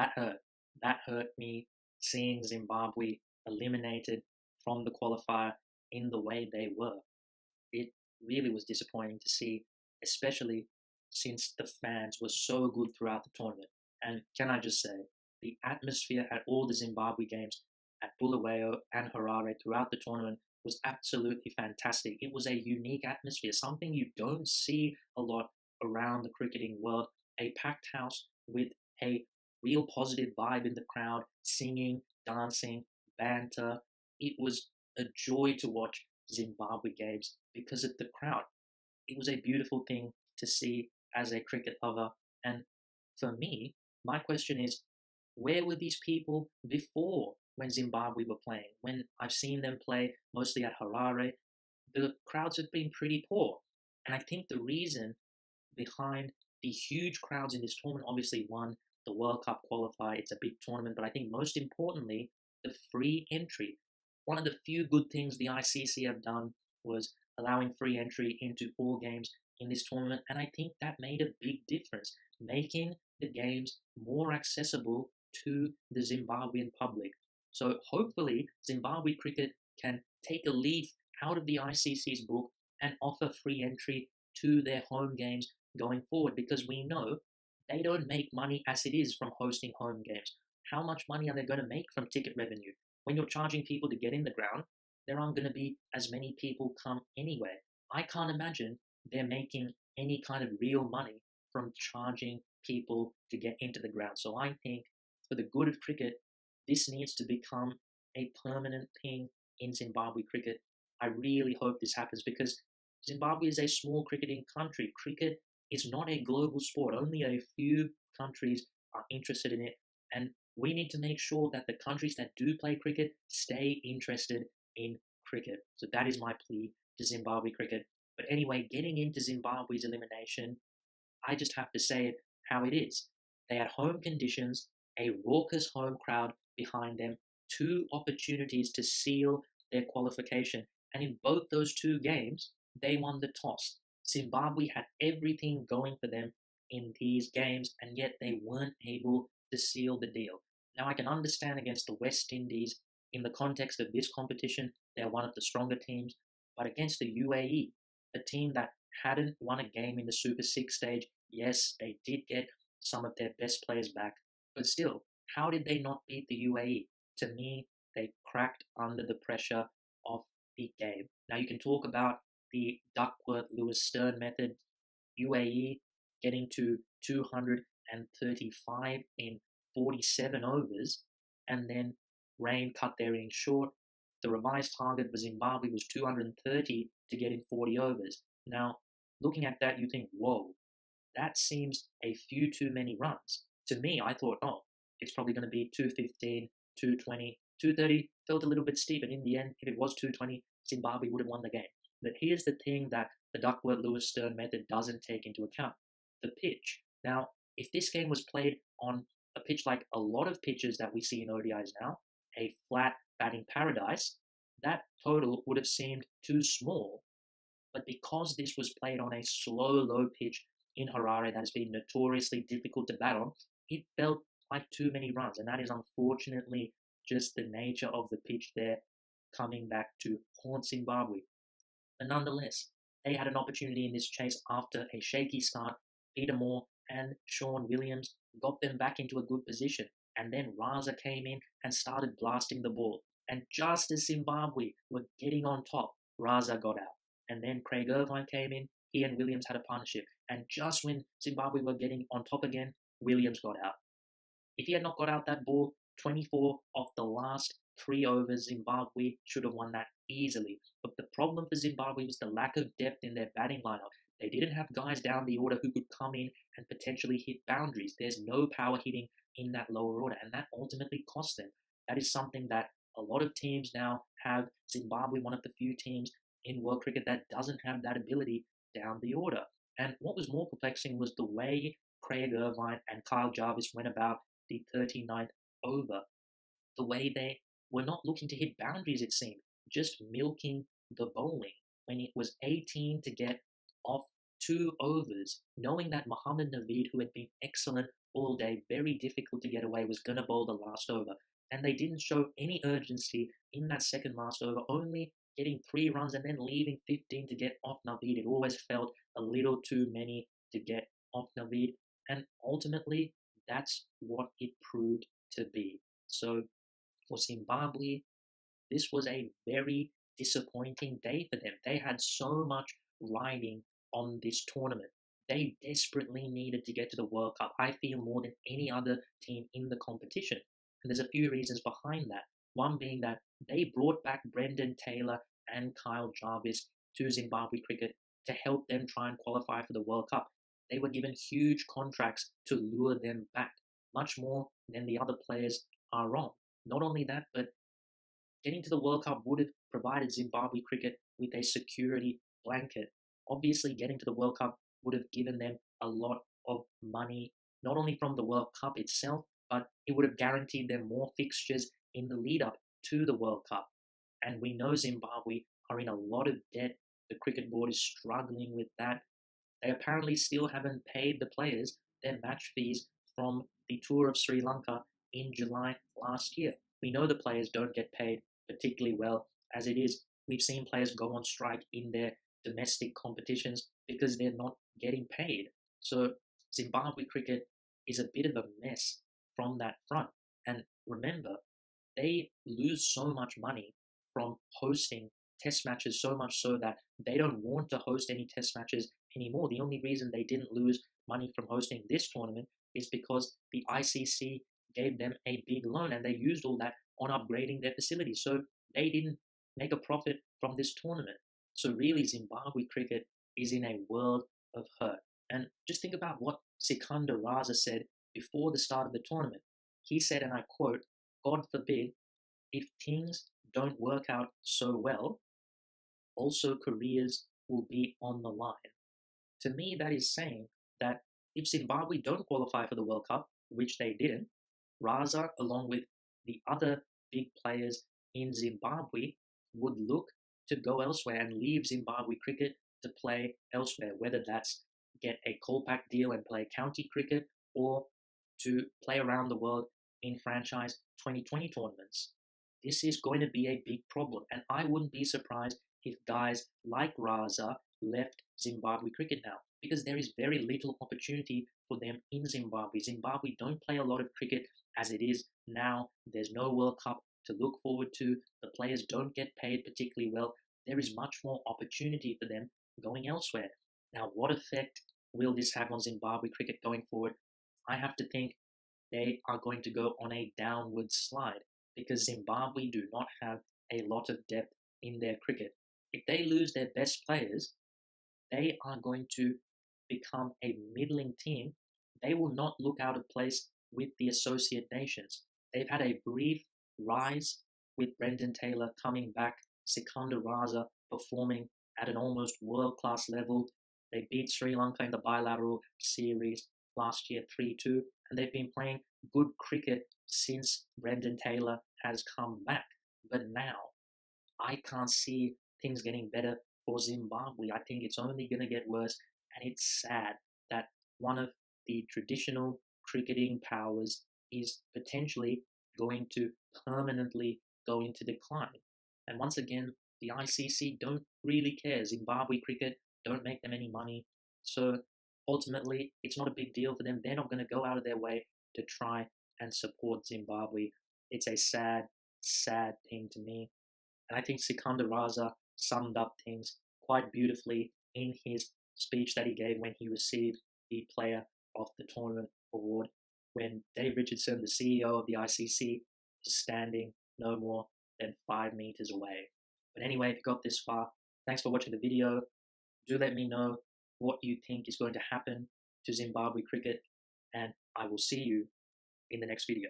That hurt. That hurt me seeing Zimbabwe eliminated from the qualifier in the way they were. It really was disappointing to see, especially since the fans were so good throughout the tournament. And can I just say, the atmosphere at all the Zimbabwe games at Bulawayo and Harare throughout the tournament was absolutely fantastic. It was a unique atmosphere, something you don't see a lot around the cricketing world. A packed house with a real positive vibe in the crowd, singing, dancing, banter. It was a joy to watch Zimbabwe games because of the crowd. It was a beautiful thing to see as a cricket lover. And for me, my question is, where were these people before when Zimbabwe were playing? When I've seen them play mostly at Harare, the crowds have been pretty poor. And I think the reason behind the huge crowds in this tournament, obviously, one, the World Cup qualifier, it's a big tournament, but I think most importantly, the free entry. One of the few good things the ICC have done was allowing free entry into all games in this tournament, and I think that made a big difference, making the games more accessible to the Zimbabwean public. So hopefully, Zimbabwe cricket can take a leaf out of the ICC's book and offer free entry to their home games going forward, because we know they don't make money as it is from hosting home games. How much money are they going to make from ticket revenue? When you're charging people to get in the ground, there aren't going to be as many people come anyway. I can't imagine they're making any kind of real money from charging people to get into the ground. So I think for the good of cricket, this needs to become a permanent thing in Zimbabwe cricket. I really hope this happens because Zimbabwe is a small cricketing country. Cricket is not a global sport. Only a few countries are interested in it. And we need to make sure that the countries that do play cricket stay interested in cricket. So that is my plea to Zimbabwe cricket. But anyway, getting into Zimbabwe's elimination, I just have to say it how it is. They had home conditions, a raucous home crowd behind them, two opportunities to seal their qualification. And in both those two games, they won the toss. Zimbabwe had everything going for them in these games, and yet they weren't able to seal the deal. Now, I can understand against the West Indies, in the context of this competition, they're one of the stronger teams, but against the UAE, a team that hadn't won a game in the Super 6 stage, yes, they did get some of their best players back, but still, how did they not beat the UAE? To me, they cracked under the pressure of the game. Now, you can talk about the Duckworth-Lewis-Stern method, UAE getting to 235 in 47 overs, and then rain cut their innings short. The revised target for Zimbabwe was 230 to get in 40 overs. Now, looking at that, you think, whoa, that seems a few too many runs. To me, I thought, oh, it's probably going to be 215, 220, 230, felt a little bit steep, and in the end, if it was 220, Zimbabwe would have won the game. But here's the thing that the Duckworth-Lewis-Stern method doesn't take into account: the pitch. Now, if this game was played on a pitch like a lot of pitches that we see in ODIs now, a flat batting paradise, that total would have seemed too small. But because this was played on a slow, low pitch in Harare that has been notoriously difficult to bat on, it felt like too many runs. And that is unfortunately just the nature of the pitch there, coming back to haunt Zimbabwe. But nonetheless, they had an opportunity in this chase after a shaky start. Peter Moore and Sean Williams got them back into a good position. And then Raza came in and started blasting the ball. And just as Zimbabwe were getting on top, Raza got out. And then Craig Irvine came in. He and Williams had a partnership. And just when Zimbabwe were getting on top again, Williams got out. If he had not got out that ball, 24 of the last 3 overs, Zimbabwe should have won that easily. But the problem for Zimbabwe was the lack of depth in their batting lineup. They didn't have guys down the order who could come in and potentially hit boundaries. There's no power hitting in that lower order, and that ultimately cost them. That is something that a lot of teams now have. Zimbabwe, one of the few teams in world cricket that doesn't have that ability down the order. And what was more perplexing was the way Craig Irvine and Kyle Jarvis went about the 39th over. The way they were not looking to hit boundaries, it seemed, just milking the bowling. When it was 18 to get off 2 overs, knowing that Mohammad Naveed, who had been excellent all day, very difficult to get away, was going to bowl the last over. And they didn't show any urgency in that second last over, only getting 3 runs and then leaving 15 to get off Naveed. It always felt a little too many to get off Naveed. And ultimately, that's what it proved to be. So for Zimbabwe, this was a very disappointing day for them. They had so much riding on this tournament. They desperately needed to get to the World Cup, I feel, more than any other team in the competition. And there's a few reasons behind that. One being that they brought back Brendan Taylor and Kyle Jarvis to Zimbabwe cricket to help them try and qualify for the World Cup. They were given huge contracts to lure them back, much more than the other players are on. Not only that, but getting to the World Cup would have provided Zimbabwe cricket with a security blanket. Obviously, getting to the World Cup would have given them a lot of money, not only from the World Cup itself, but it would have guaranteed them more fixtures in the lead up to the World Cup. And we know Zimbabwe are in a lot of debt. The cricket board is struggling with that. They apparently still haven't paid the players their match fees from the tour of Sri Lanka in July last year. We know the players don't get paid particularly well as it is. We've seen players go on strike in their domestic competitions because they're not getting paid. So Zimbabwe cricket is a bit of a mess from that front. And remember, they lose so much money from hosting test matches, so much so that they don't want to host any test matches anymore. The only reason they didn't lose money from hosting this tournament is because the ICC gave them a big loan and they used all that on upgrading their facilities. So they didn't make a profit from this tournament. So really, Zimbabwe cricket is in a world of hurt. And just think about what Sikandar Raza said before the start of the tournament. He said, and I quote, "God forbid, if things don't work out so well, also careers will be on the line." To me, that is saying that if Zimbabwe don't qualify for the World Cup, which they didn't, Raza, along with the other big players in Zimbabwe, would look to go elsewhere and leave Zimbabwe cricket to play elsewhere, whether that's get a Kolpak deal and play county cricket or to play around the world in franchise 2020 tournaments. This is going to be a big problem, and I wouldn't be surprised if guys like Raza left Zimbabwe cricket now, because there is very little opportunity for them in Zimbabwe. Zimbabwe don't play a lot of cricket as it is now. There's no World Cup to look forward to. The players don't get paid particularly well. There is much more opportunity for them going elsewhere. Now, what effect will this have on Zimbabwe cricket going forward? I have to think they are going to go on a downward slide because Zimbabwe do not have a lot of depth in their cricket. If they lose their best players, they are going to become a middling team. They will not look out of place with the associate nations. They've had a brief rise with Brendan Taylor coming back, Sikandar Raza performing at an almost world-class level. They beat Sri Lanka in the bilateral series last year 3-2, and they've been playing good cricket since Brendan Taylor has come back. But now, I can't see things getting better for Zimbabwe. I think it's only going to get worse, and it's sad that one of the traditional cricketing powers is potentially going to permanently go into decline. And once again, the ICC don't really care. Zimbabwe cricket don't make them any money. So ultimately, it's not a big deal for them. They're not going to go out of their way to try and support Zimbabwe. It's a sad, sad thing to me. And I think Sikandar Raza summed up things quite beautifully in his speech that he gave when he received the Player of the Tournament award, when Dave Richardson, the CEO of the ICC, was standing no more than 5 meters away. But anyway, if you got this far, thanks for watching the video. Do let me know what you think is going to happen to Zimbabwe cricket, and I will see you in the next video.